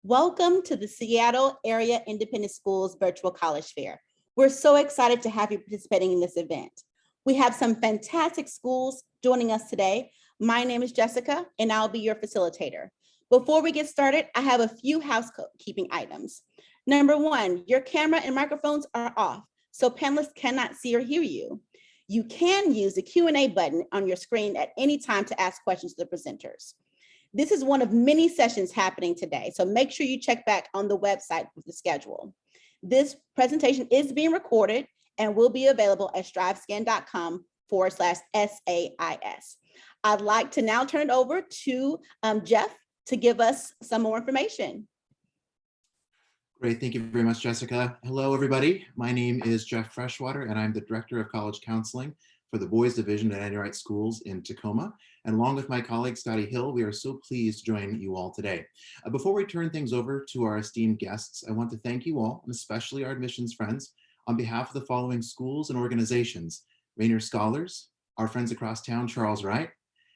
Welcome to the Seattle Area Independent Schools Virtual College Fair. We're so excited to have you participating in this event. We have some fantastic schools joining us today. My name is Jessica, and I'll be your facilitator. Before we get started, I have a few housekeeping items. Number one, your camera and microphones are off, so panelists cannot see or hear you. You can use the Q&A button on your screen at any time to ask questions to the presenters. This is one of many sessions happening today, so make sure you check back on the website with the schedule. This presentation is being recorded and will be available at strivescan.com/SAIS. I'd like to now turn it over to Jeff to give us some more information. Great, thank you very much, Jessica. Hello, everybody. My name is Jeff Freshwater, and I'm the Director of College Counseling for the Boys Division at Enright Schools in Tacoma. And along with my colleague, Scotty Hill, we are so pleased to join you all today. Before we turn things over to our esteemed guests, I want to thank you all, and especially our admissions friends, on behalf of the following schools and organizations: Rainier Scholars, our friends across town, Charles Wright,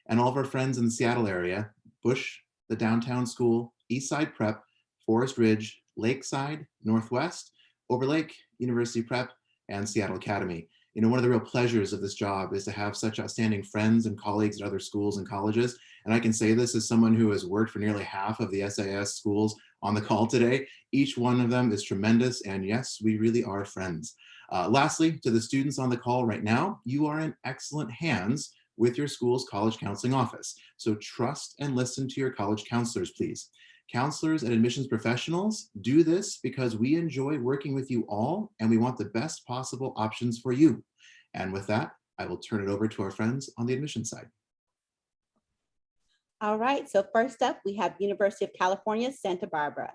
and all of our friends in the Seattle area, Bush, the Downtown School, Eastside Prep, Forest Ridge, Lakeside, Northwest, Overlake, University Prep, and Seattle Academy. You know, one of the real pleasures of this job is to have such outstanding friends and colleagues at other schools and colleges. And I can say this as someone who has worked for nearly half of the SIS schools on the call today. Each one of them is tremendous. And yes, we really are friends. Lastly, to the students on the call right now, you are in excellent hands with your school's college counseling office. So trust and listen to your college counselors, please. Counselors and admissions professionals do this because we enjoy working with you all and we want the best possible options for you. And with that, I will turn it over to our friends on the admissions side. All right, so first up, we have University of California, Santa Barbara.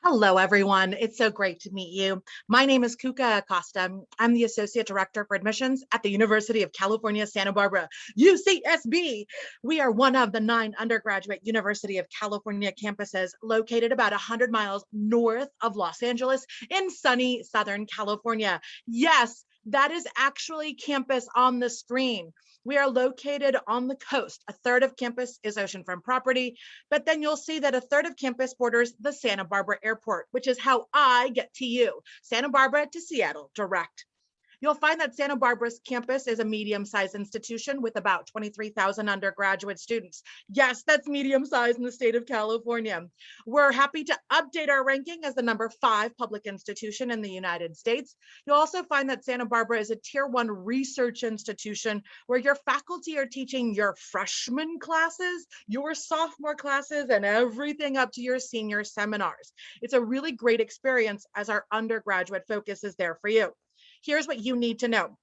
Hello, everyone. It's so great to meet you. My name is Kuka Acosta. I'm the Associate Director for Admissions at the University of California, Santa Barbara, UCSB. We are one of the 9 undergraduate University of California campuses located about 100 miles north of Los Angeles in sunny Southern California. Yes, that is actually campus on the screen. We are located on the coast. A third of campus is oceanfront property, but then you'll see that a third of campus borders the Santa Barbara Airport, which is how I get to you, Santa Barbara to Seattle direct. You'll find that Santa Barbara's campus is a medium-sized institution with about 23,000 undergraduate students. Yes, that's medium-sized in the state of California. We're happy to update our ranking as the number 5 public institution in the United States. You'll also find that Santa Barbara is a Tier 1 research institution where your faculty are teaching your freshman classes, your sophomore classes, and everything up to your senior seminars. It's a really great experience as our undergraduate focus is there for you. Here's what you need to know.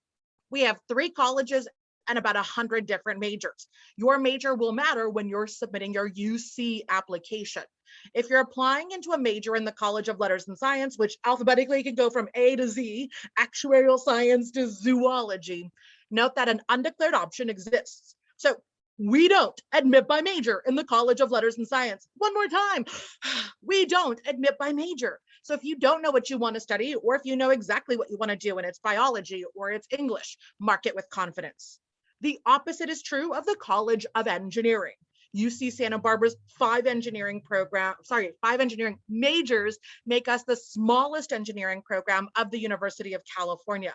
We have 3 colleges and about 100 different majors. Your major will matter when you're submitting your UC application. If you're applying into a major in the College of Letters and Science, which alphabetically can go from A to Z, actuarial science to zoology, note that an undeclared option exists. So we don't admit by major in the College of Letters and Science. One more time, we don't admit by major. So if you don't know what you want to study, or if you know exactly what you want to do and it's biology or it's English, mark it with confidence. The opposite is true of the College of Engineering. UC Santa Barbara's 5 engineering majors make us the smallest engineering program of the University of California.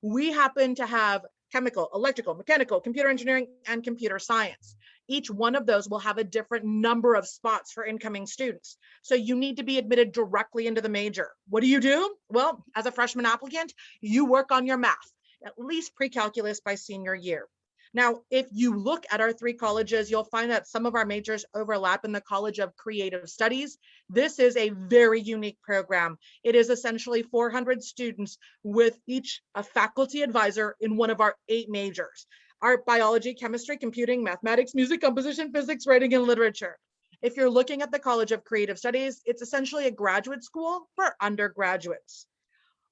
We happen to have chemical, electrical, mechanical, computer engineering, and computer science. Each one of those will have a different number of spots for incoming students. So you need to be admitted directly into the major. What do? Well, as a freshman applicant, you work on your math, at least pre-calculus by senior year. Now, if you look at our 3 colleges, you'll find that some of our majors overlap in the College of Creative Studies. This is a very unique program. It is essentially 400 students with each a faculty advisor in one of our 8 majors: art, biology, chemistry, computing, mathematics, music, composition, physics, writing, and literature. If you're looking at the College of Creative Studies, it's essentially a graduate school for undergraduates.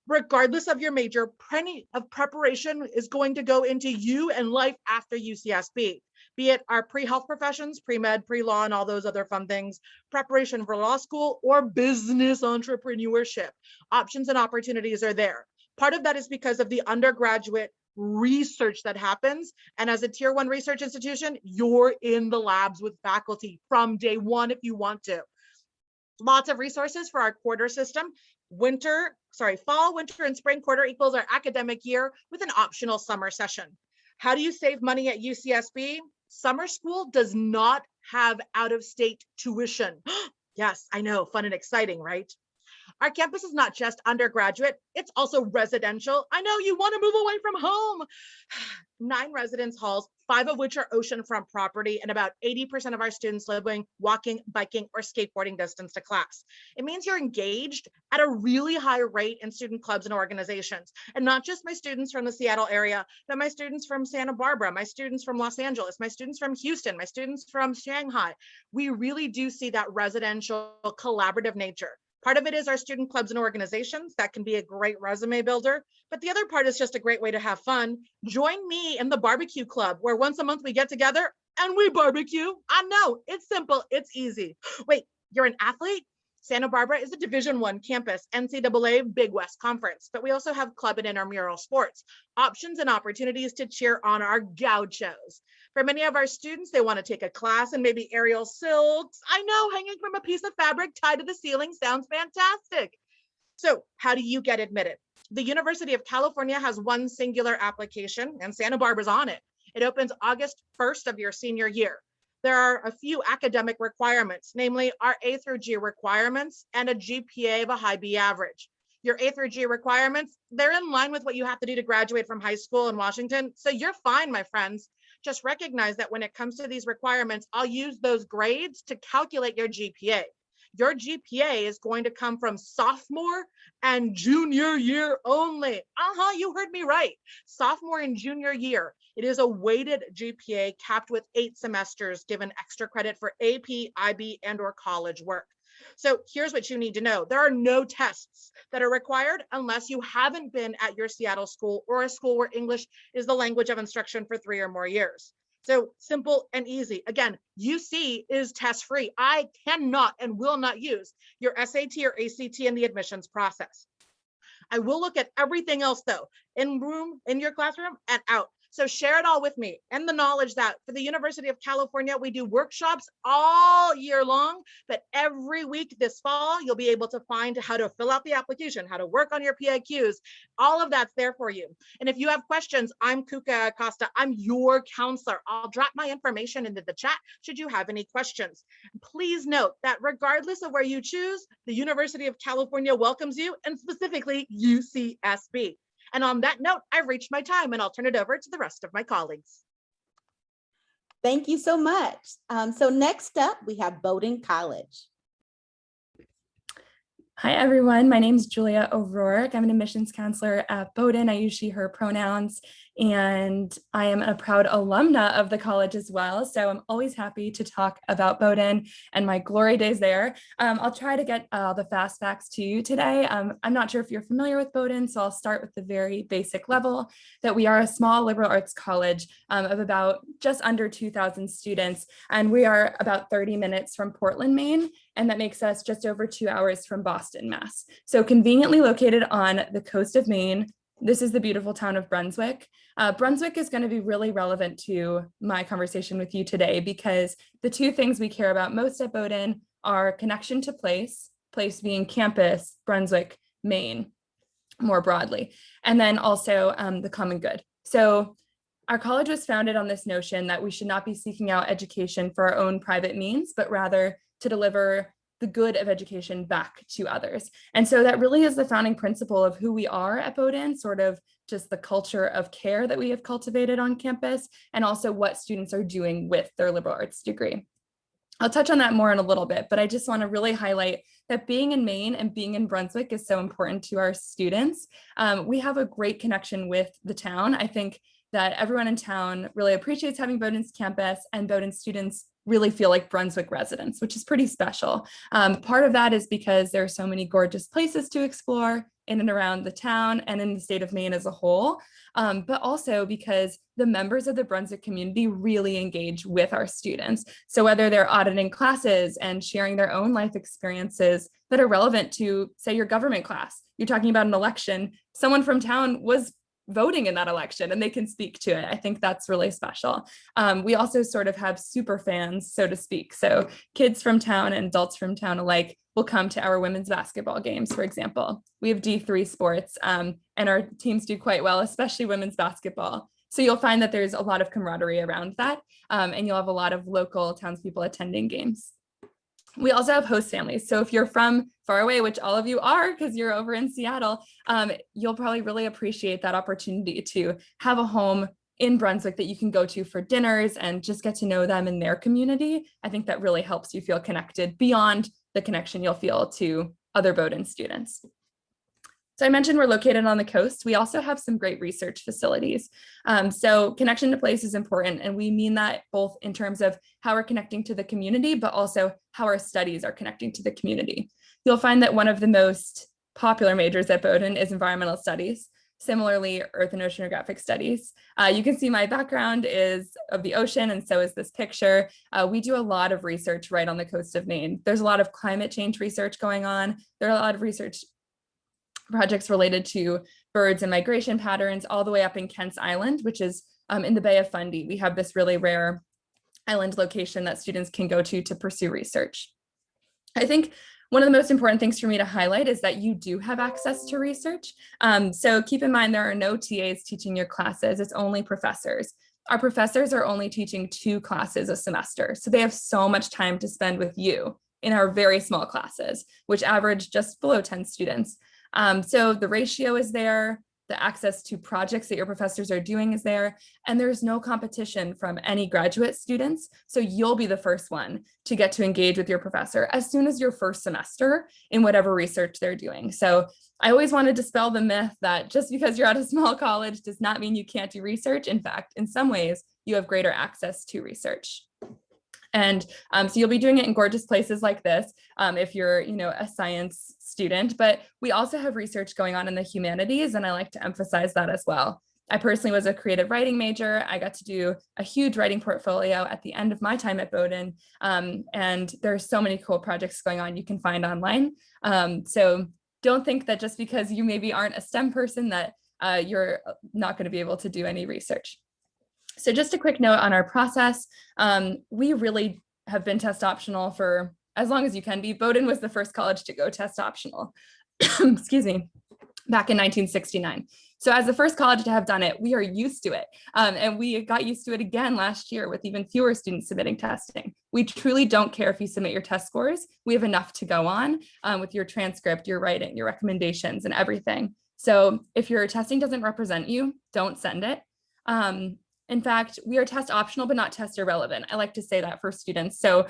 Regardless of your major, plenty of preparation is going to go into you and life after UCSB, be it our pre-health professions, pre-med, pre-law, and all those other fun things, preparation for law school, or business entrepreneurship. Options and opportunities are there. Part of that is because of the undergraduate research that happens. And as a Tier 1 research institution, you're in the labs with faculty from day one if you want to. Lots of resources for our quarter system. Fall, winter, and spring quarter equals our academic year with an optional summer session. How do you save money at UCSB? Summer school does not have out-of-state tuition. Yes, I know, fun and exciting, right? Our campus is not just undergraduate, it's also residential. I know you want to move away from home. 9 residence halls, 5 of which are oceanfront property, and about 80% of our students living, walking, biking, or skateboarding distance to class. It means you're engaged at a really high rate in student clubs and organizations. And not just my students from the Seattle area, but my students from Santa Barbara, my students from Los Angeles, my students from Houston, my students from Shanghai. We really do see that residential collaborative nature. Part of it is our student clubs and organizations. That can be a great resume builder. But the other part is just a great way to have fun. Join me in the barbecue club, where once a month we get together and we barbecue. I know, it's simple, it's easy. Wait, you're an athlete? Santa Barbara is a Division I campus, NCAA Big West Conference, but we also have club and intramural sports, options and opportunities to cheer on our gauchos. For many of our students, they want to take a class in maybe aerial silks. I know, hanging from a piece of fabric tied to the ceiling sounds fantastic. So how do you get admitted? The University of California has one singular application, and Santa Barbara's on it. It opens August 1st of your senior year. There are a few academic requirements, namely our A through G requirements and a GPA of a high B average. Your A through G requirements, they're in line with what you have to do to graduate from high school in Washington. So you're fine, my friends. Just recognize that when it comes to these requirements, I'll use those grades to calculate your GPA. Your GPA is going to come from sophomore and junior year only. You heard me right. Sophomore and junior year. It is a weighted GPA capped with 8 semesters, given extra credit for AP, IB, and/or college work. So here's what you need to know. There are no tests that are required unless you haven't been at your Seattle school or a school where English is the language of instruction for 3 or more years. So simple and easy. Again, UC is test free. I cannot and will not use your SAT or ACT in the admissions process. I will look at everything else though, in your classroom and out. So share it all with me, and the knowledge that for the University of California, we do workshops all year long, but every week this fall, you'll be able to find how to fill out the application, how to work on your PIQs. All of that's there for you. And if you have questions, I'm Kuka Acosta. I'm your counselor. I'll drop my information into the chat should you have any questions. Please note that regardless of where you choose, the University of California welcomes you, and specifically UCSB. And on that note, I've reached my time, and I'll turn it over to the rest of my colleagues. Thank you so much. So next up, we have Bowdoin College. Hi, everyone. My name is Julia O'Rourke. I'm an admissions counselor at Bowdoin. I use she, her pronouns, and I am a proud alumna of the college as well. So I'm always happy to talk about Bowdoin and my glory days there. I'll try to get the fast facts to you today. I'm not sure if you're familiar with Bowdoin, so I'll start with the very basic level that we are a small liberal arts college of about just under 2,000 students, and we are about 30 minutes from Portland, Maine, and that makes us just over 2 hours from Boston, Mass. So conveniently located on the coast of Maine. This is the beautiful town of Brunswick. Brunswick is going to be really relevant to my conversation with you today because the two things we care about most at Bowdoin are connection to place being campus, Brunswick, Maine, more broadly, and then also the common good. So our college was founded on this notion that we should not be seeking out education for our own private means, but rather to deliver the good of education back to others. And so that really is the founding principle of who we are at Bowdoin, sort of just the culture of care that we have cultivated on campus, and also what students are doing with their liberal arts degree. I'll touch on that more in a little bit, but I just want to really highlight that being in Maine and being in Brunswick is so important to our students. We have a great connection with the town. I think that everyone in town really appreciates having Bowdoin's campus, and Bowdoin students really feel like Brunswick residents, which is pretty special. Part of that is because there are so many gorgeous places to explore in and around the town and in the state of Maine as a whole, but also because the members of the Brunswick community really engage with our students. So whether they're auditing classes and sharing their own life experiences that are relevant to, say, your government class, you're talking about an election, someone from town was voting in that election and they can speak to it. I think that's really special. We also sort of have super fans, so to speak. So kids from town and adults from town alike will come to our women's basketball games, for example. We have D3 sports and our teams do quite well, especially women's basketball. So you'll find that there's a lot of camaraderie around that, and you'll have a lot of local townspeople attending games. We also have host families. So if you're from far away, which all of you are because you're over in Seattle, you'll probably really appreciate that opportunity to have a home in Brunswick that you can go to for dinners and just get to know them in their community. I think that really helps you feel connected beyond the connection you'll feel to other Bowdoin students. So I mentioned we're located on the coast. We also have some great research facilities. So connection to place is important. And we mean that both in terms of how we're connecting to the community, but also how our studies are connecting to the community. You'll find that one of the most popular majors at Bowdoin is environmental studies. Similarly, earth and oceanographic studies. You can see my background is of the ocean, and so is this picture. We do a lot of research right on the coast of Maine. There's a lot of climate change research going on. There are a lot of research projects related to birds and migration patterns all the way up in Kent's Island, which is in the Bay of Fundy. We have this really rare island location that students can go to pursue research. I think one of the most important things for me to highlight is that you do have access to research. So keep in mind, there are no TAs teaching your classes, it's only professors. Our professors are only teaching 2 classes a semester. So they have so much time to spend with you in our very small classes, which average just below 10 students. So the ratio is there, the access to projects that your professors are doing is there, and there's no competition from any graduate students. So you'll be the first one to get to engage with your professor as soon as your first semester in whatever research they're doing. So I always want to dispel the myth that just because you're at a small college does not mean you can't do research. In fact, in some ways, you have greater access to research. And so you'll be doing it in gorgeous places like this if you're, a science student, but we also have research going on in the humanities, and I like to emphasize that as well. I personally was a creative writing major. I got to do a huge writing portfolio at the end of my time at Bowdoin, and there's so many cool projects going on you can find online. So don't think that just because you maybe aren't a STEM person that you're not going to be able to do any research. So just a quick note on our process. We really have been test optional for as long as you can be. Bowdoin was the first college to go test optional, excuse me, back in 1969. So as the first college to have done it, we are used to it. And we got used to it again last year with even fewer students submitting testing. We truly don't care if you submit your test scores. We have enough to go on with your transcript, your writing, your recommendations, and everything. So if your testing doesn't represent you, don't send it. In fact, we are test optional, but not test irrelevant. I like to say that for students. So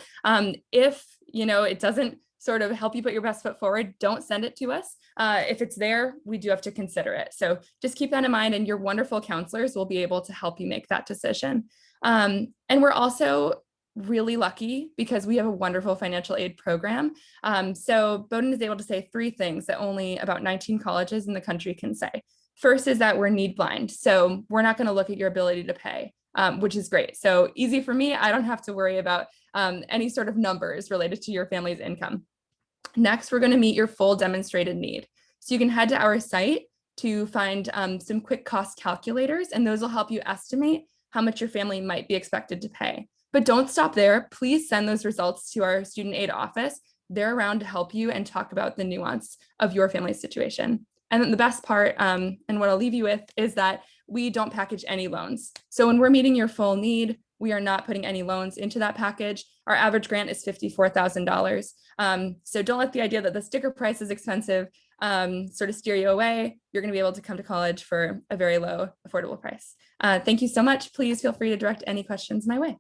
if it doesn't sort of help you put your best foot forward, don't send it to us. If it's there, we do have to consider it. So just keep that in mind, and your wonderful counselors will be able to help you make that decision. And we're also really lucky because we have a wonderful financial aid program. So Bowdoin is able to say 3 things that only about 19 colleges in the country can say. First is that we're need blind. So we're not going to look at your ability to pay, which is great. So easy for me. I don't have to worry about any sort of numbers related to your family's income. Next, we're going to meet your full demonstrated need. So you can head to our site to find some quick cost calculators, and those will help you estimate how much your family might be expected to pay. But don't stop there. Please send those results to our student aid office. They're around to help you and talk about the nuance of your family's situation. And then the best part, and what I'll leave you with, is that we don't package any loans. So when we're meeting your full need, we are not putting any loans into that package. Our average grant is $54,000. So don't let the idea that the sticker price is expensive sort of steer you away. You're going to be able to come to college for a very low, affordable price. Thank you so much. Please feel free to direct any questions my way.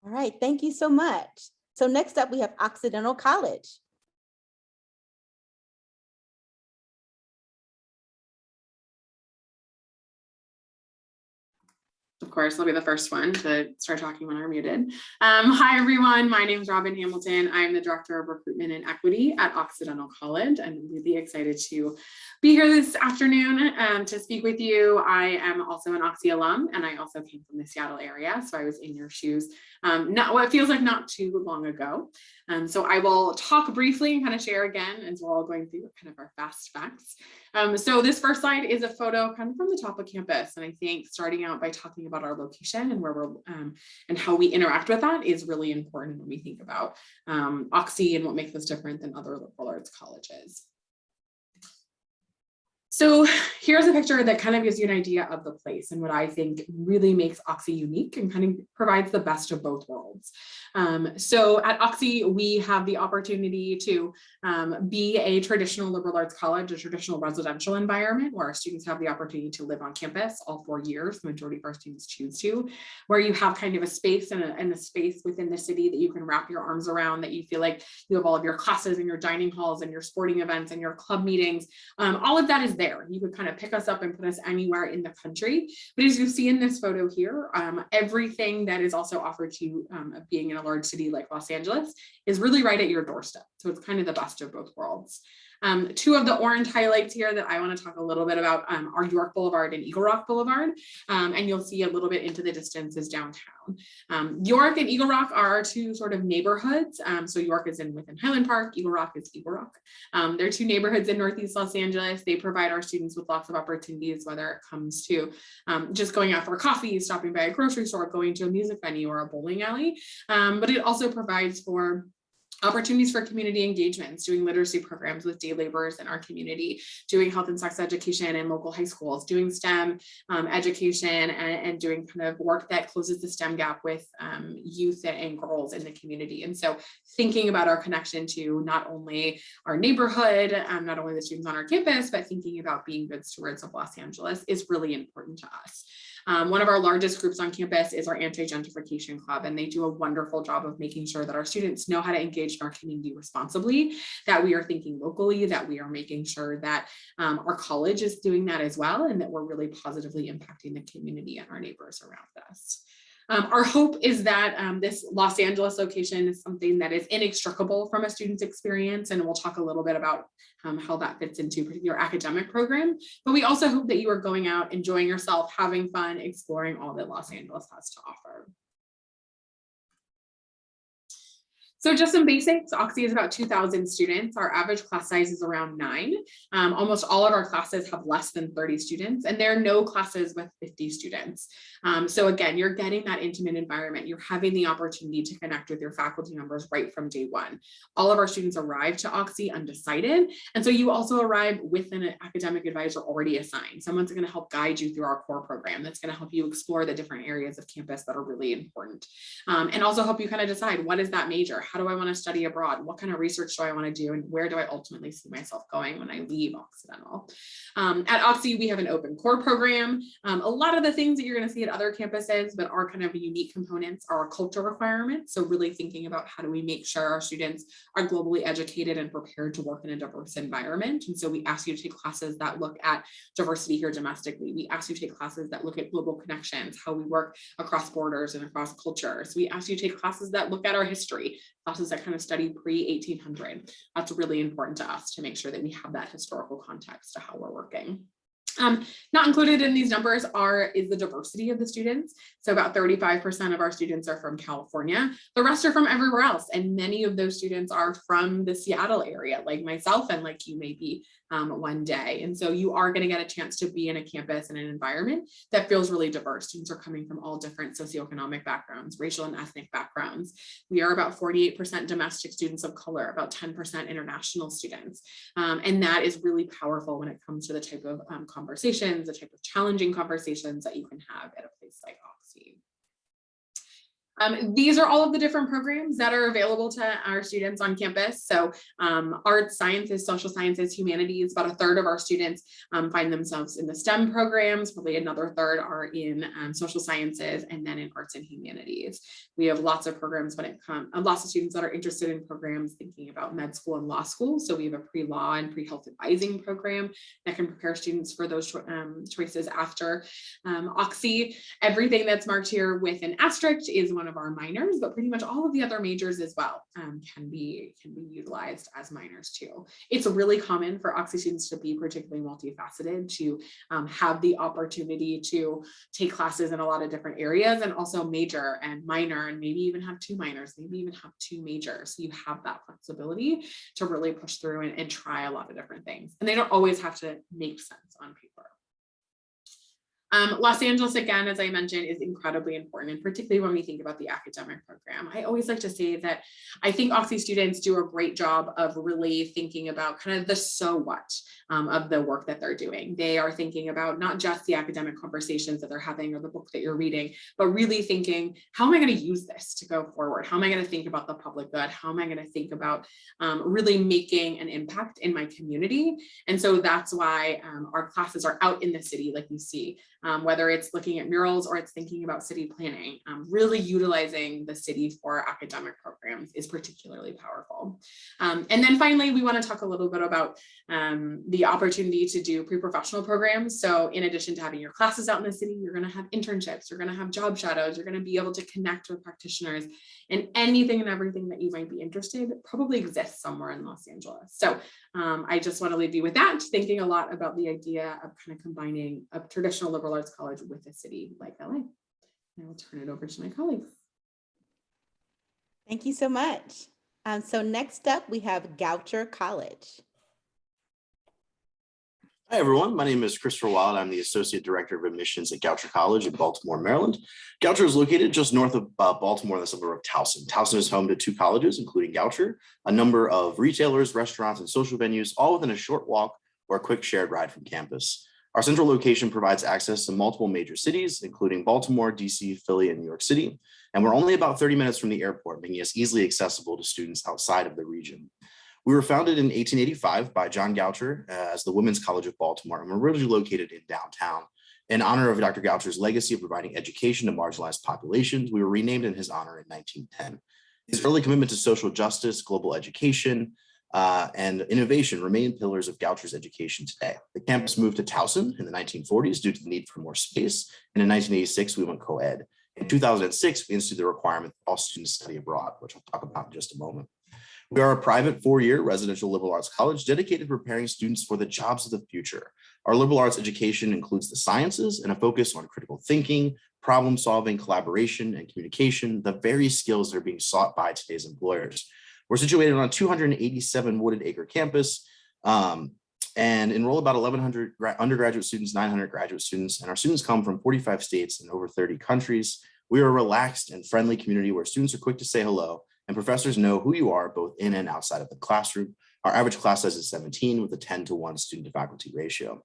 All right, thank you so much. So next up, we have Occidental College. course, I'll be the first one to start talking when I'm muted. Hi, everyone. My name is Robin Hamilton. I'm the Director of Recruitment and Equity at Occidental College. I'm really excited to be here this afternoon to speak with you. I am also an Oxy alum, and I also came from the Seattle area, so I was in your shoes not what feels like not too long ago. So I will talk briefly and kind of share again as we're all going through kind of our fast facts. So this first slide is a photo kind of from the top of campus, and I think starting out by talking about our location and where we're and how we interact with that is really important when we think about Oxy and what makes us different than other liberal arts colleges. So here's a picture that kind of gives you an idea of the place and what I think really makes Oxy unique and kind of provides the best of both worlds. So at Oxy, we have the opportunity to be a traditional liberal arts college, a traditional residential environment where our students have the opportunity to live on campus all 4 years. The majority of our students choose to, where you have kind of a space and a space within the city that you can wrap your arms around, that you feel like you have all of your classes and your dining halls and your sporting events and your club meetings. All of that is there. You could kind of pick us up and put us anywhere in the country. But as you see in this photo here, everything that is also offered to you being in a large city like Los Angeles is really right at your doorstep. So it's kind of the best of both worlds. Two of the orange highlights here that I want to talk a little bit about are York Boulevard and Eagle Rock Boulevard. And you'll see a little bit into the distance is downtown. York and Eagle Rock are two sort of neighborhoods. So York is within Highland Park, Eagle Rock is Eagle Rock. They're two neighborhoods in Northeast Los Angeles. They provide our students with lots of opportunities, whether it comes to just going out for coffee, stopping by a grocery store, going to a music venue or a bowling alley. But it also provides for opportunities for community engagements, doing literacy programs with day laborers in our community, doing health and sex education in local high schools, doing STEM education, and doing kind of work that closes the STEM gap with youth and girls in the community. And so thinking about our connection to not only our neighborhood, not only the students on our campus, but thinking about being good stewards of Los Angeles is really important to us. One of our largest groups on campus is our anti-gentrification club, and they do a wonderful job of making sure that our students know how to engage in our community responsibly, that we are thinking locally, that we are making sure that our college is doing that as well, and that we're really positively impacting the community and our neighbors around us. Our hope is that this Los Angeles location is something that is inextricable from a student's experience, and we'll talk a little bit about how that fits into your academic program. But we also hope that you are going out, enjoying yourself, having fun, exploring all that Los Angeles has to offer. So just some basics, Oxy is about 2,000 students. Our average class size is around 9. Almost all of our classes have less than 30 students, and there are no classes with 50 students. So again, you're getting that intimate environment. You're having the opportunity to connect with your faculty members right from day one. All of our students arrive to Oxy undecided, and so you also arrive with an academic advisor already assigned. Someone's going to help guide you through our core program that's going to help you explore the different areas of campus that are really important, and also help you kind of decide, what is that major? How do I want to study abroad? What kind of research do I want to do? And where do I ultimately see myself going when I leave Occidental? At Oxy, we have an open core program. A lot of the things that you're going to see at other campuses, but our kind of unique components are our culture requirements. So really thinking about how do we make sure our students are globally educated and prepared to work in a diverse environment. And so we ask you to take classes that look at diversity here domestically. We ask you to take classes that look at global connections, how we work across borders and across cultures. We ask you to take classes that look at our history, classes that kind of study pre-1800. That's really important to us to make sure that we have that historical context to how we're working. Not included in these numbers is the diversity of the students. So about 35% of our students are from California. The rest are from everywhere else. And many of those students are from the Seattle area, like myself and like you may be one day. And so you are going to get a chance to be in a campus and an environment that feels really diverse. Students are coming from all different socioeconomic backgrounds, racial and ethnic backgrounds. We are about 48% domestic students of color, about 10% international students. And that is really powerful when it comes to the type of conversations, the type of challenging conversations that you can have at a place like Oxy. These are all of the different programs that are available to our students on campus. So arts, sciences, social sciences, humanities, about a third of our students find themselves in the STEM programs, probably another third are in social sciences, and then in arts and humanities. We have lots of programs when it comes, lots of students that are interested in programs thinking about med school and law school. So we have a pre-law and pre-health advising program that can prepare students for those choices after Oxy. Everything that's marked here with an asterisk is one of our minors, but pretty much all of the other majors as well can be utilized as minors too. It's really common for Oxy students to be particularly multifaceted, to have the opportunity to take classes in a lot of different areas, and also major and minor, and maybe even have 2 minors, maybe even have 2 majors. So you have that flexibility to really push through and try a lot of different things. And they don't always have to make sense on paper. Los Angeles, again, as I mentioned, is incredibly important, and particularly when we think about the academic program. I always like to say that I think Oxy students do a great job of really thinking about kind of the so what of the work that they're doing. They are thinking about not just the academic conversations that they're having or the book that you're reading, but really thinking, how am I going to use this to go forward? How am I going to think about the public good? How am I going to think about really making an impact in my community? And so that's why our classes are out in the city, like you see. Whether it's looking at murals or it's thinking about city planning, really utilizing the city for academic programs is particularly powerful. And then finally, we want to talk a little bit about the opportunity to do pre-professional programs. So in addition to having your classes out in the city, you're going to have internships, you're going to have job shadows, you're going to be able to connect with practitioners, and anything and everything that you might be interested probably exists somewhere in Los Angeles. So I just want to leave you with that, thinking a lot about the idea of kind of combining a traditional liberal arts college with a city like LA. And I will turn it over to my colleagues. Thank you so much. So next up, we have Goucher College. Hi, everyone. My name is Christopher Wild. I'm the Associate Director of Admissions at Goucher College in Baltimore, Maryland. Goucher is located just north of Baltimore in the suburb of Towson. Towson is home to 2 colleges, including Goucher, a number of retailers, restaurants, and social venues, all within a short walk or a quick shared ride from campus. Our central location provides access to multiple major cities, including Baltimore, DC, Philly, and New York City. And we're only about 30 minutes from the airport, making us easily accessible to students outside of the region. We were founded in 1885 by John Goucher as the Women's College of Baltimore, and we're originally located in downtown. In honor of Dr. Goucher's legacy of providing education to marginalized populations, we were renamed in his honor in 1910. His early commitment to social justice, global education, and innovation remain pillars of Goucher's education today. The campus moved to Towson in the 1940s due to the need for more space, and in 1986, we went co-ed. In 2006, we instituted the requirement that all students study abroad, which I'll talk about in just a moment. We are a private 4-year residential liberal arts college dedicated to preparing students for the jobs of the future. Our liberal arts education includes the sciences and a focus on critical thinking, problem solving, collaboration, and communication, the very skills that are being sought by today's employers. We're situated on a 287 wooded acre campus and enroll about 1,100 undergraduate students, 900 graduate students, and our students come from 45 states and over 30 countries. We are a relaxed and friendly community where students are quick to say hello, and professors know who you are both in and outside of the classroom. Our average class size is 17 with a 10-to-1 student to faculty ratio.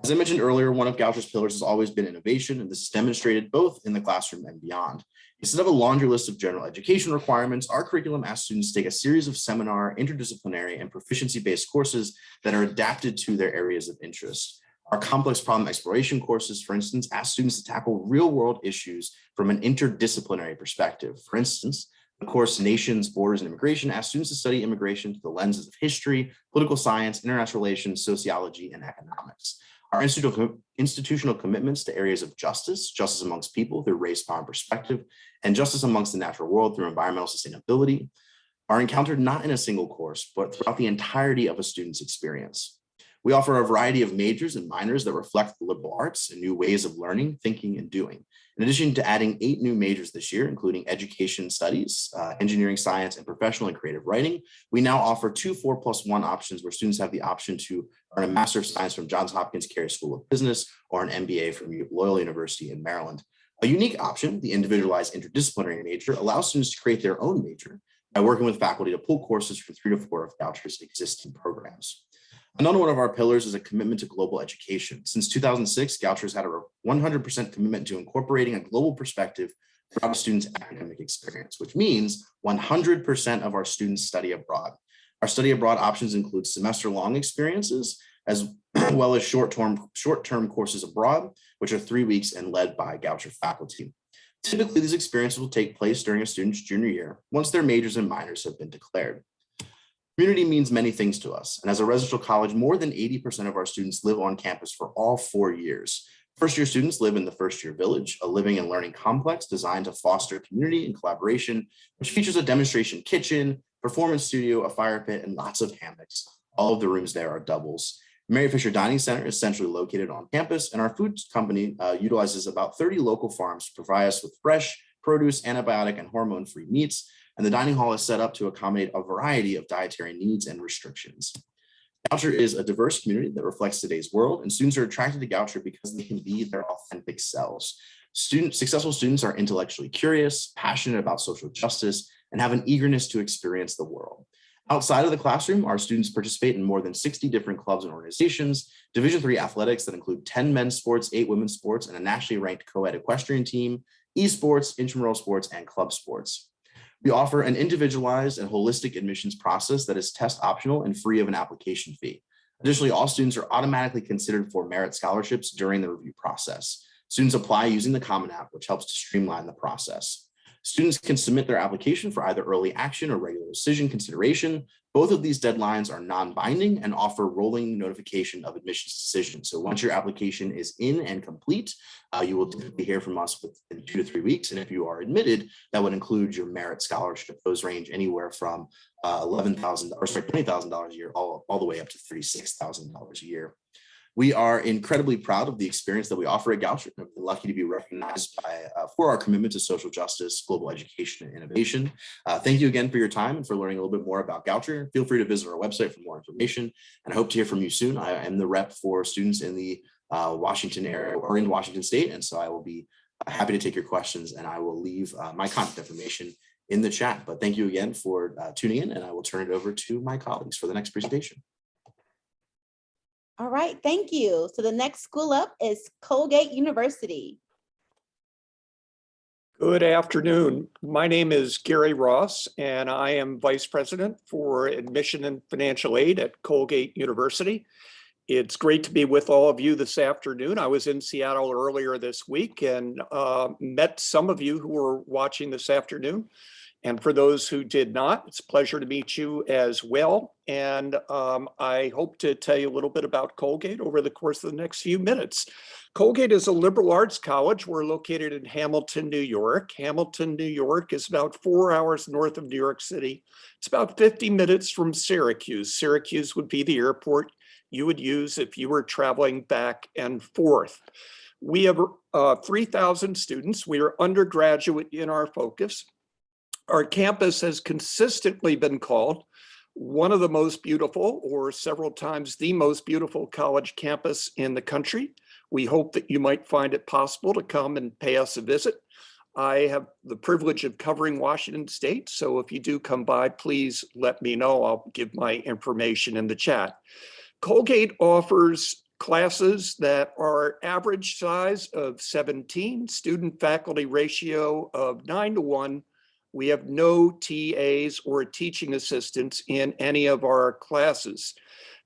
As I mentioned earlier, one of Goucher's pillars has always been innovation, and this is demonstrated both in the classroom and beyond. Instead of a laundry list of general education requirements, our curriculum asks students to take a series of seminar, interdisciplinary, and proficiency-based courses that are adapted to their areas of interest. Our complex problem exploration courses, for instance, ask students to tackle real-world issues from an interdisciplinary perspective. For instance, the course Nations, Borders, and Immigration asks students to study immigration through the lenses of history, political science, international relations, sociology, and economics. Our institutional commitments to areas of justice, justice amongst people through race, power, and perspective, and justice amongst the natural world through environmental sustainability are encountered not in a single course, but throughout the entirety of a student's experience. We offer a variety of majors and minors that reflect the liberal arts and new ways of learning, thinking, and doing. In addition to adding 8 new majors this year, including education studies, engineering science, and professional and creative writing, we now offer 2 4+1 options where students have the option to earn a Master of Science from Johns Hopkins Carey School of Business or an MBA from Loyola University in Maryland. A unique option, the individualized interdisciplinary major, allows students to create their own major by working with faculty to pull courses from 3 to 4 of Goucher's existing programs. Another one of our pillars is a commitment to global education. Since 2006, Goucher's had a 100% commitment to incorporating a global perspective throughout a student's academic experience, which means 100% of our students study abroad. Our study abroad options include semester-long experiences, as well as short-term courses abroad, which are 3 weeks and led by Goucher faculty. Typically, these experiences will take place during a student's junior year, once their majors and minors have been declared. Community means many things to us, and as a residential college, more than 80% of our students live on campus for all 4 years. First-year students live in the first-year village, a living and learning complex designed to foster community and collaboration, which features a demonstration kitchen, performance studio, a fire pit, and lots of hammocks. All of the rooms there are doubles. Mary Fisher Dining Center is centrally located on campus, and our food company utilizes about 30 local farms to provide us with fresh produce, antibiotic, and hormone-free meats, and the dining hall is set up to accommodate a variety of dietary needs and restrictions. Goucher is a diverse community that reflects today's world, and students are attracted to Goucher because they can be their authentic selves. Successful students are intellectually curious, passionate about social justice, and have an eagerness to experience the world. Outside of the classroom, our students participate in more than 60 different clubs and organizations, Division III athletics that include 10 men's sports, 8 women's sports, and a nationally ranked co-ed equestrian team, esports, intramural sports, and club sports. We offer an individualized and holistic admissions process that is test optional and free of an application fee. Additionally, all students are automatically considered for merit scholarships during the review process. Students apply using the Common App, which helps to streamline the process. Students can submit their application for either early action or regular decision consideration. Both of these deadlines are non-binding and offer rolling notification of admissions decisions. So once your application is in and complete, you will typically hear from us within 2 to 3 weeks. And if you are admitted, that would include your merit scholarship. Those range anywhere from $20,000 a year, all the way up to $36,000 a year. We are incredibly proud of the experience that we offer at Goucher. We're lucky to be recognized for our commitment to social justice, global education, and innovation. Thank you again for your time and for learning a little bit more about Goucher. Feel free to visit our website for more information, and I hope to hear from you soon. I am the rep for students in the Washington area or in Washington State, and so I will be happy to take your questions, and I will leave my contact information in the chat. But thank you again for tuning in, and I will turn it over to my colleagues for the next presentation. All right, thank you. So the next school up is Colgate University. Good afternoon. My name is Gary Ross, and I am Vice President for Admission and Financial Aid at Colgate University. It's great to be with all of you this afternoon. I was in Seattle earlier this week and met some of you who were watching this afternoon. And for those who did not, it's a pleasure to meet you as well. And I hope to tell you a little bit about Colgate over the course of the next few minutes. Colgate is a liberal arts college. We're located in Hamilton, New York. Hamilton, New York is about 4 hours north of New York City. It's about 50 minutes from Syracuse. Syracuse would be the airport you would use if you were traveling back and forth. We have 3,000 students. We are undergraduate in our focus. Our campus has consistently been called one of the most beautiful, or several times the most beautiful, college campus in the country. We hope that you might find it possible to come and pay us a visit. I have the privilege of covering Washington State, so if you do come by, please let me know. I'll give my information in the chat. Colgate offers classes that are average size of 17, student faculty ratio of 9:1. We have no TAs or teaching assistants in any of our classes.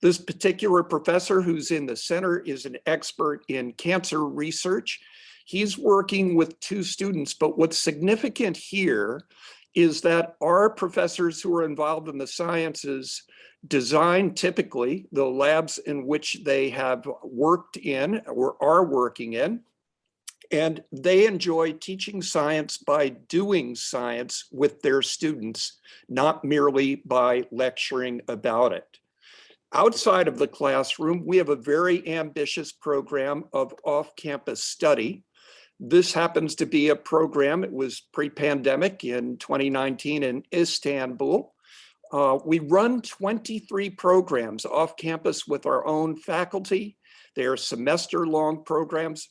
This particular professor who's in the center is an expert in cancer research. He's working with 2 students, but what's significant here is that our professors who are involved in the sciences design typically the labs in which they have worked in or are working in. And they enjoy teaching science by doing science with their students, not merely by lecturing about it. Outside of the classroom, we have a very ambitious program of off-campus study. This happens to be a program, it was pre-pandemic in 2019 in Istanbul. We run 23 programs off campus with our own faculty. They are semester-long programs.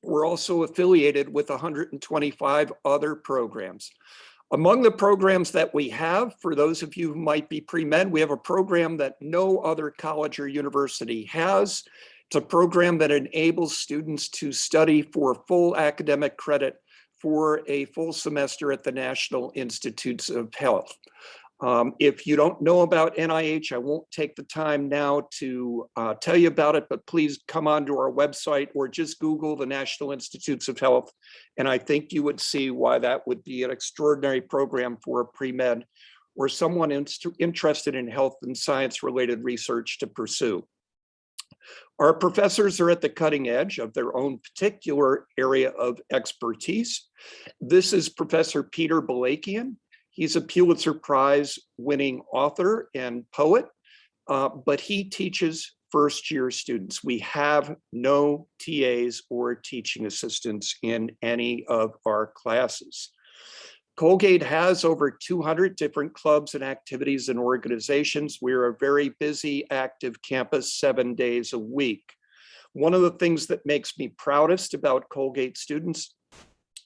We're also affiliated with 125 other programs. Among the programs that we have, for those of you who might be pre-med, we have a program that no other college or university has. It's a program that enables students to study for full academic credit for a full semester at the National Institutes of Health. If you don't know about NIH, I won't take the time now to tell you about it, but please come onto our website or just Google the National Institutes of Health. And I think you would see why that would be an extraordinary program for a pre-med or someone interested in health and science related research to pursue. Our professors are at the cutting edge of their own particular area of expertise. This is Professor Peter Balakian. He's a Pulitzer Prize winning author and poet, but he teaches first-year students. We have no TAs or teaching assistants in any of our classes. Colgate has over 200 different clubs and activities and organizations. We're a very busy, active campus 7 days a week. One of the things that makes me proudest about Colgate students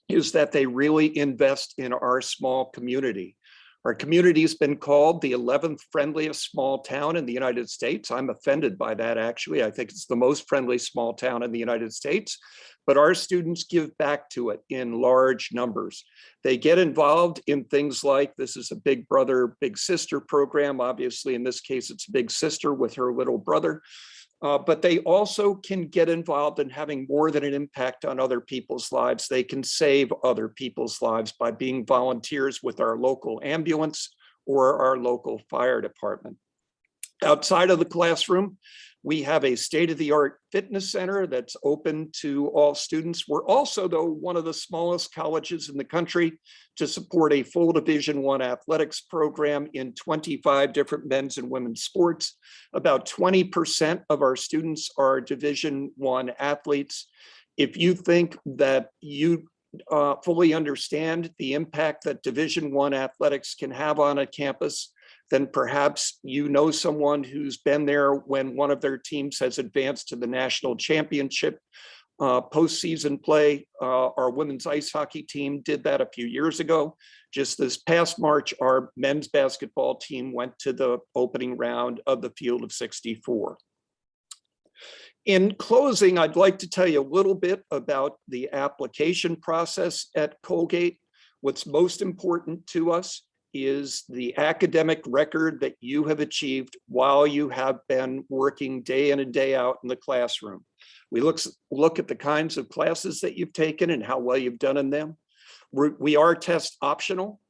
is that they really invest in our small community. Our community has been called the 11th friendliest small town in the United States. I'm offended by that, actually. I think it's the most friendly small town in the United States, but our students give back to it in large numbers. They get involved in things like, this is a big brother, big sister program. Obviously, in this case, it's a big sister with her little brother. But they also can get involved in having more than an impact on other people's lives. They can save other people's lives by being volunteers with our local ambulance or our local fire department. Outside of the classroom, we have a state-of-the-art fitness center that's open to all students. We're also, though, one of the smallest colleges in the country to support a full Division I athletics program in 25 different men's and women's sports. About 20% of our students are Division I athletes. If you think that you fully understand the impact that Division I athletics can have on a campus, then perhaps you know someone who's been there when one of their teams has advanced to the national championship postseason play. Our women's ice hockey team did that a few years ago. Just this past March, our men's basketball team went to the opening round of the Field of 64. In closing, I'd like to tell you a little bit about the application process at Colgate. What's most important to us is the academic record that you have achieved while you have been working day in and day out in the classroom. We look at the kinds of classes that you've taken and how well you've done in them. We are test optional.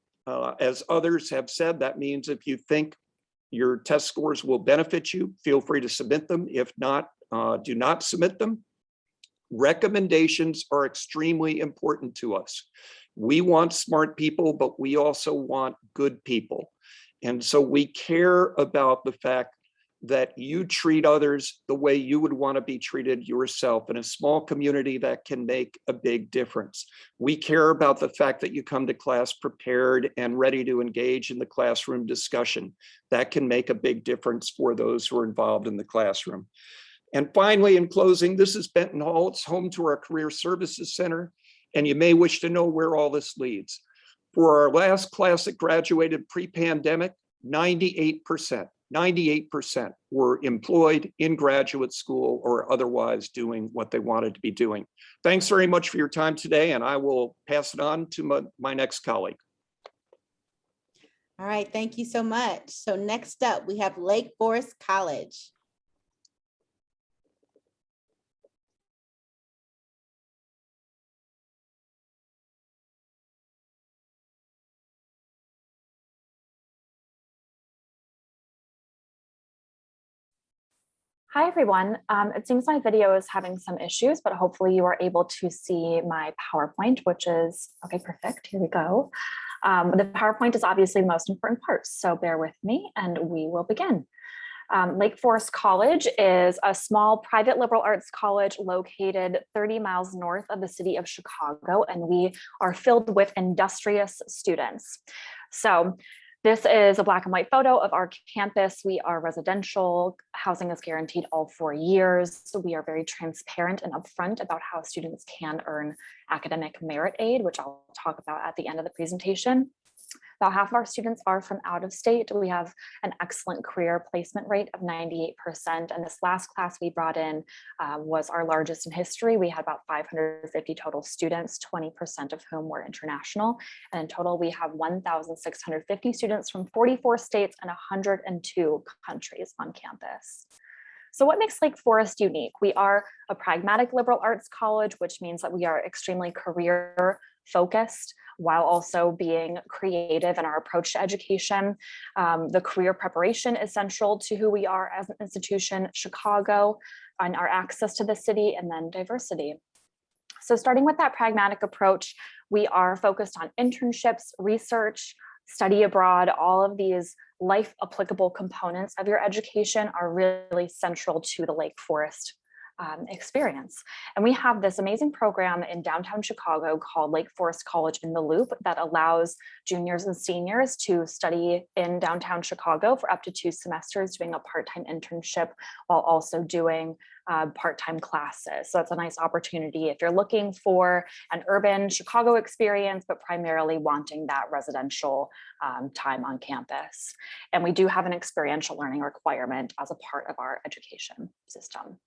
As others have said, that means if you think your test scores will benefit you, feel free to submit them. If not, do not submit them. Recommendations are extremely important to us. We want smart people, but we also want good people. And so we care about the fact that you treat others the way you would want to be treated yourself. In a small community, that can make a big difference. We care about the fact that you come to class prepared and ready to engage in the classroom discussion. That can make a big difference for those who are involved in the classroom. And finally, in closing, this is Benton Hall. It's home to our Career Services Center. And you may wish to know where all this leads. For our last class that graduated pre-pandemic, 98% were employed in graduate school or otherwise doing what they wanted to be doing. Thanks very much for your time today, and I will pass it on to my next colleague. All right, thank you so much. So next up, we have Lake Forest College. Hi, everyone. It seems my video is having some issues, but hopefully you are able to see my PowerPoint, which is, okay, perfect. Here we go. The PowerPoint is obviously the most important part, so bear with me and we will begin. Lake Forest College is a small private liberal arts college located 30 miles north of the city of Chicago, and we are filled with industrious students. So this is a black and white photo of our campus. We are residential. Housing is guaranteed all 4 years. So we are very transparent and upfront about how students can earn academic merit aid, which I'll talk about at the end of the presentation. About half of our students are from out of state. We have an excellent career placement rate of 98%. And this last class we brought in was our largest in history. We had about 550 total students, 20% of whom were international. And in total, we have 1,650 students from 44 states and 102 countries on campus. So what makes Lake Forest unique? We are a pragmatic liberal arts college, which means that we are extremely career focused while also being creative in our approach to education. The career preparation is central to who we are as an institution, Chicago, and our access to the city, and then diversity. So starting with that pragmatic approach, we are focused on internships, research, study abroad. All of these life applicable components of your education are really central to the Lake Forest experience. And we have this amazing program in downtown Chicago called Lake Forest College in the Loop that allows juniors and seniors to study in downtown Chicago for up to 2 semesters, doing a part-time internship while also doing part-time classes. So that's a nice opportunity if you're looking for an urban Chicago experience, but primarily wanting that residential time on campus. And we do have an experiential learning requirement as a part of our education system.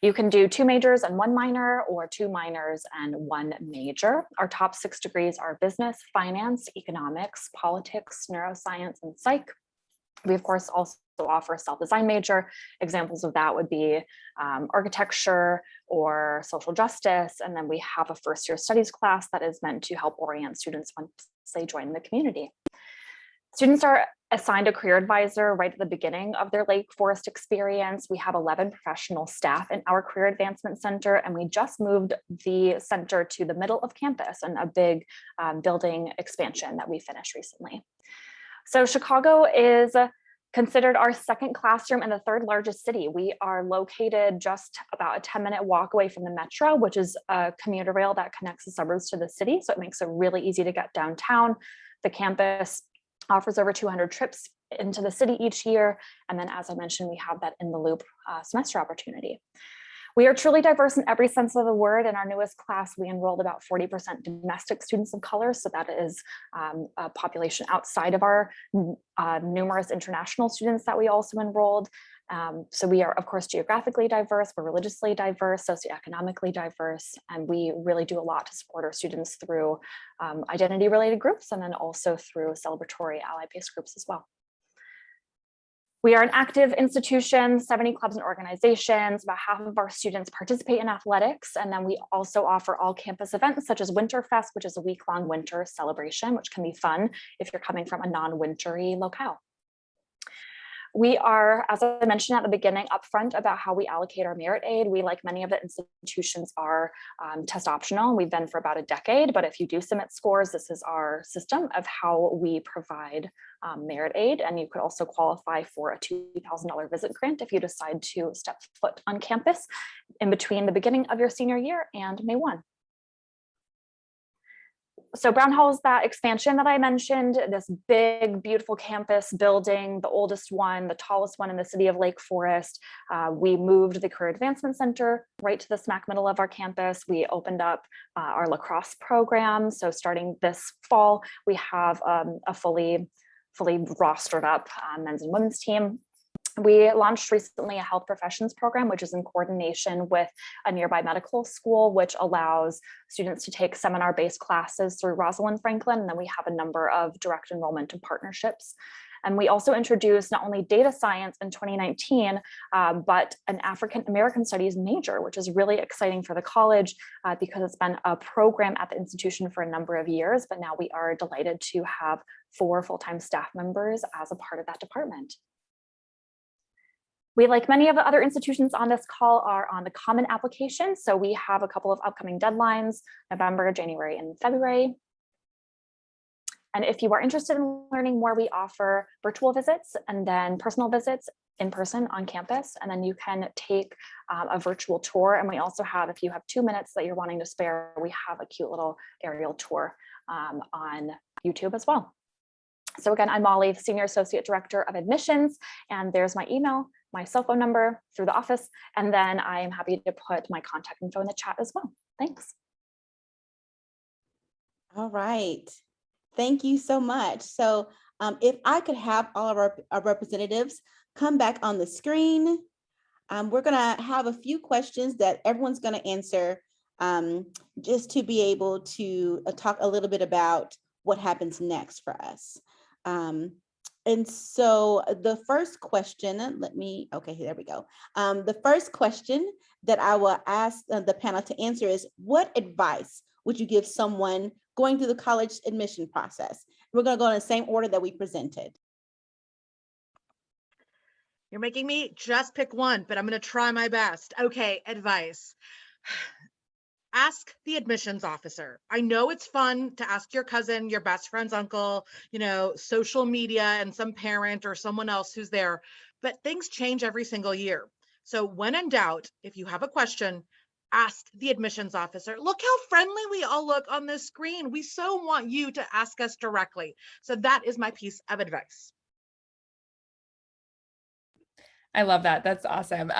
You can do 2 majors and 1 minor, or 2 minors and 1 major. Our top 6 degrees are business, finance, economics, politics, neuroscience, and psych. We, of course, also offer a self-design major. Examples of that would be architecture or social justice. And then we have a first-year studies class that is meant to help orient students once they join the community. Students are assigned a career advisor right at the beginning of their Lake Forest experience. We have 11 professional staff in our Career Advancement Center, and we just moved the center to the middle of campus and a big building expansion that we finished recently. So Chicago is considered our 2nd classroom and the 3rd largest city. We are located just about a 10-minute walk away from the Metro, which is a commuter rail that connects the suburbs to the city. So it makes it really easy to get downtown. The campus offers over 200 trips into the city each year. And then, as I mentioned, we have that in the loop semester opportunity. We are truly diverse in every sense of the word. In our newest class, we enrolled about 40% domestic students of color. So that is a population outside of our numerous international students that we also enrolled. So we are, of course, geographically diverse, we're religiously diverse, socioeconomically diverse, and we really do a lot to support our students through identity-related groups and then also through celebratory ally-based groups as well. We are an active institution, 70 clubs and organizations. About half of our students participate in athletics. And then we also offer all campus events such as Winterfest, which is a week-long winter celebration, which can be fun if you're coming from a non-wintry locale. We are, as I mentioned at the beginning, upfront about how we allocate our merit aid. We, like many of the institutions, are test optional. We've been for about a decade, but if you do submit scores, this is our system of how we provide merit aid. And you could also qualify for a $2,000 visit grant if you decide to step foot on campus in between the beginning of your senior year and May 1. So Brown Hall is that expansion that I mentioned, this big, beautiful campus building, the oldest one, the tallest one in the city of Lake Forest. We moved the Career Advancement Center right to the smack middle of our campus. We opened up our lacrosse program. So starting this fall, we have a fully rostered up men's and women's team. We launched recently a health professions program, which is in coordination with a nearby medical school, which allows students to take seminar-based classes through Rosalind Franklin. And then we have a number of direct enrollment and partnerships. And we also introduced not only data science in 2019, but an African American Studies major, which is really exciting for the college because it's been a program at the institution for a number of years, but now we are delighted to have 4 full-time staff members as a part of that department. We, like many of the other institutions on this call, are on the common application. So we have a couple of upcoming deadlines, November, January, and February. And if you are interested in learning more, we offer virtual visits and then personal visits in person on campus. And then you can take a virtual tour. And we also have, if you have 2 minutes that you're wanting to spare, we have a cute little aerial tour on YouTube as well. So again, I'm Molly, the Senior Associate Director of Admissions, and there's my email, my cell phone number through the office, and then I am happy to put my contact info in the chat as well. Thanks. All right. Thank you so much. So if I could have all of our representatives come back on the screen. We're gonna have a few questions that everyone's gonna answer just to be able to talk a little bit about what happens next for us. And so the first question, okay, there we go. The first question that I will ask the panel to answer is, what advice would you give someone going through the college admission process? We're gonna go in the same order that we presented. You're making me just pick one, but I'm going to try my best. Okay, advice. Ask the admissions officer. I know it's fun to ask your cousin, your best friend's uncle, social media and some parent or someone else who's there, but things change every single year. So when in doubt, if you have a question, ask the admissions officer. Look how friendly we all look on this screen. We so want you to ask us directly. So that is my piece of advice. I love that. That's awesome.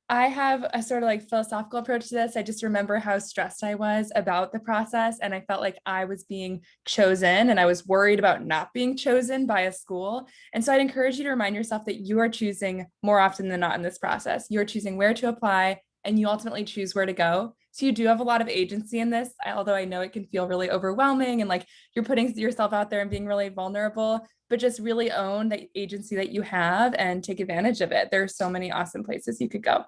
I have a sort of like philosophical approach to this. I just remember how stressed I was about the process, and I felt like I was being chosen and I was worried about not being chosen by a school. And so I'd encourage you to remind yourself that you are choosing more often than not in this process. You're choosing where to apply, and you ultimately choose where to go. So you do have a lot of agency in this, although I know it can feel really overwhelming and like you're putting yourself out there and being really vulnerable, but just really own the agency that you have and take advantage of it. There are so many awesome places you could go.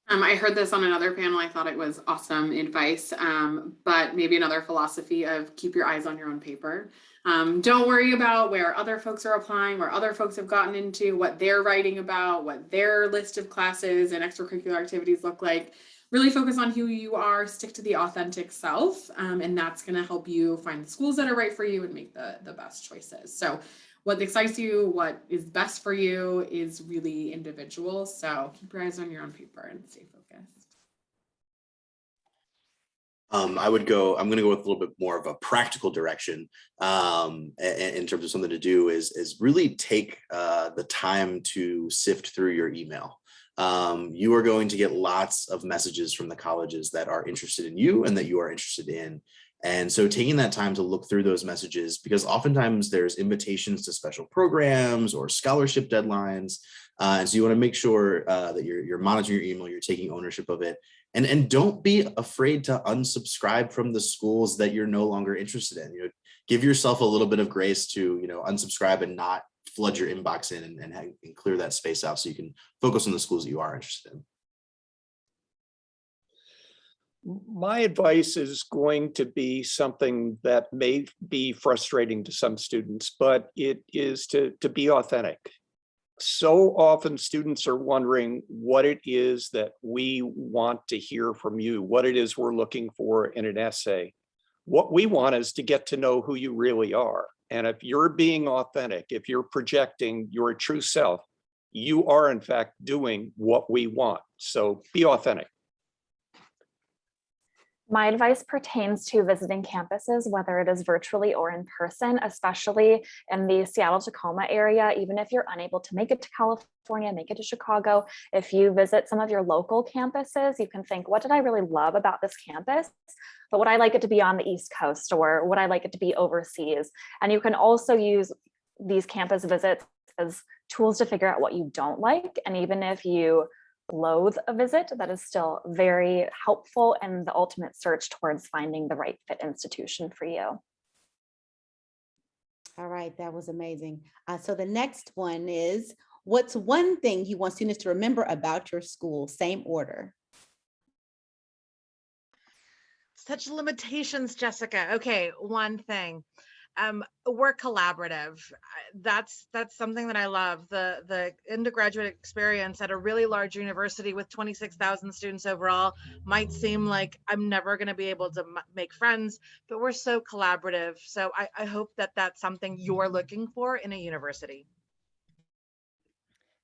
I heard this on another panel. I thought it was awesome advice, but maybe another philosophy of keep your eyes on your own paper. Don't worry about where other folks are applying, where other folks have gotten into, what they're writing about, what their list of classes and extracurricular activities look like. Really focus on who you are, stick to the authentic self, and that's going to help you find the schools that are right for you and make the best choices. So what excites you, what is best for you is really individual. So keep your eyes on your own paper and stay focused. I'm going to go with a little bit more of a practical direction in terms of something to do is really take the time to sift through your email. You are going to get lots of messages from the colleges that are interested in you and that you are interested in. And so taking that time to look through those messages, because oftentimes there's invitations to special programs or scholarship deadlines. And so you want to make sure that you're monitoring your email, you're taking ownership of it. And don't be afraid to unsubscribe from the schools that you're no longer interested in. Give yourself a little bit of grace to, unsubscribe and not flood your inbox in and clear that space out so you can focus on the schools that you are interested in. My advice is going to be something that may be frustrating to some students, but it is to be authentic. So often students are wondering what it is that we want to hear from you, what it is we're looking for in an essay. What we want is to get to know who you really are. And if you're being authentic, if you're projecting your true self, you are in fact doing what we want. So be authentic. My advice pertains to visiting campuses, whether it is virtually or in person, especially in the Seattle-Tacoma area. Even if you're unable to make it to California, make it to Chicago, if you visit some of your local campuses, you can think, what did I really love about this campus? But would I like it to be on the East Coast, or would I like it to be overseas? And you can also use these campus visits as tools to figure out what you don't like. And even if you loathe a visit, that is still very helpful in the ultimate search towards finding the right fit institution for you. All right, that was amazing. So the next one is, what's one thing you want students to remember about your school? Same order. Such limitations, Jessica. Okay, one thing. We're collaborative. That's something that I love. The undergraduate experience at a really large university with 26,000 students overall might seem like I'm never going to be able to make friends, but we're so collaborative. So I hope that that's something you're looking for in a university.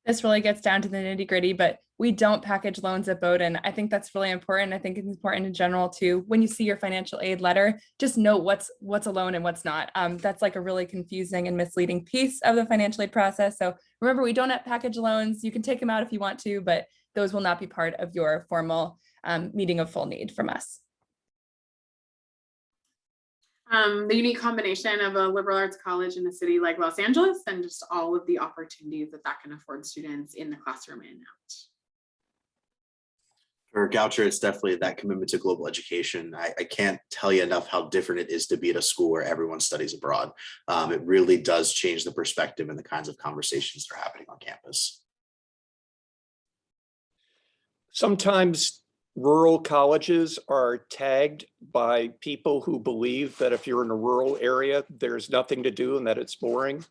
This really gets down to the nitty gritty, but we don't package loans at Bowdoin. I think that's really important. I think it's important in general too. When you see your financial aid letter, just note what's a loan and what's not. That's like a really confusing and misleading piece of the financial aid process. So remember, we don't package loans. You can take them out if you want to, but those will not be part of your formal meeting of full need from us. The unique combination of a liberal arts college in a city like Los Angeles and just all of the opportunities that can afford students in the classroom and out. For Goucher, it's definitely that commitment to global education. I can't tell you enough how different it is to be at a school where everyone studies abroad. It really does change the perspective and the kinds of conversations that are happening on campus. Sometimes rural colleges are tagged by people who believe that if you're in a rural area, there's nothing to do and that it's boring.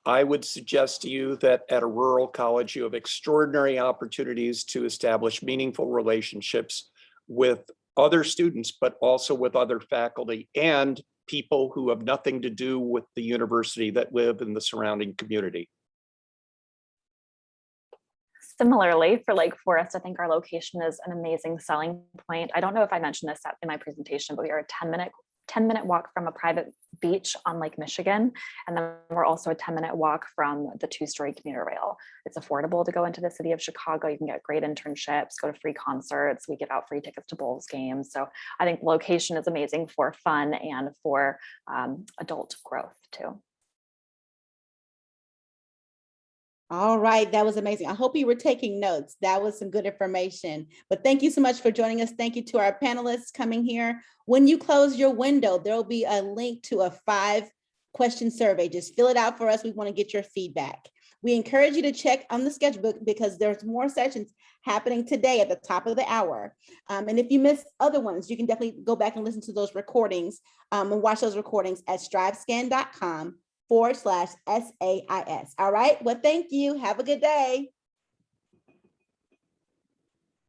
I would suggest to you that at a rural college, you have extraordinary opportunities to establish meaningful relationships with other students, but also with other faculty and people who have nothing to do with the university that live in the surrounding community. Similarly, for Lake Forest, I think our location is an amazing selling point. I don't know if I mentioned this in my presentation, but we are a 10-minute walk from a private beach on Lake Michigan. And then we're also a 10-minute walk from the 2-story commuter rail. It's affordable to go into the city of Chicago. You can get great internships, go to free concerts. We give out free tickets to Bulls games. So I think location is amazing for fun and for adult growth too. All right, that was amazing. I hope you were taking notes. That was some good information. But thank you so much for joining us. Thank you to our panelists coming here. When you close your window, there will be a link to a 5-question survey. Just fill it out for us. We want to get your feedback. We encourage you to check on the sketchbook because there's more sessions happening today at the top of the hour. And if you missed other ones, you can definitely go back and listen to those recordings and watch those recordings at strivescan.com/SAIS. All right. Well, thank you. Have a good day.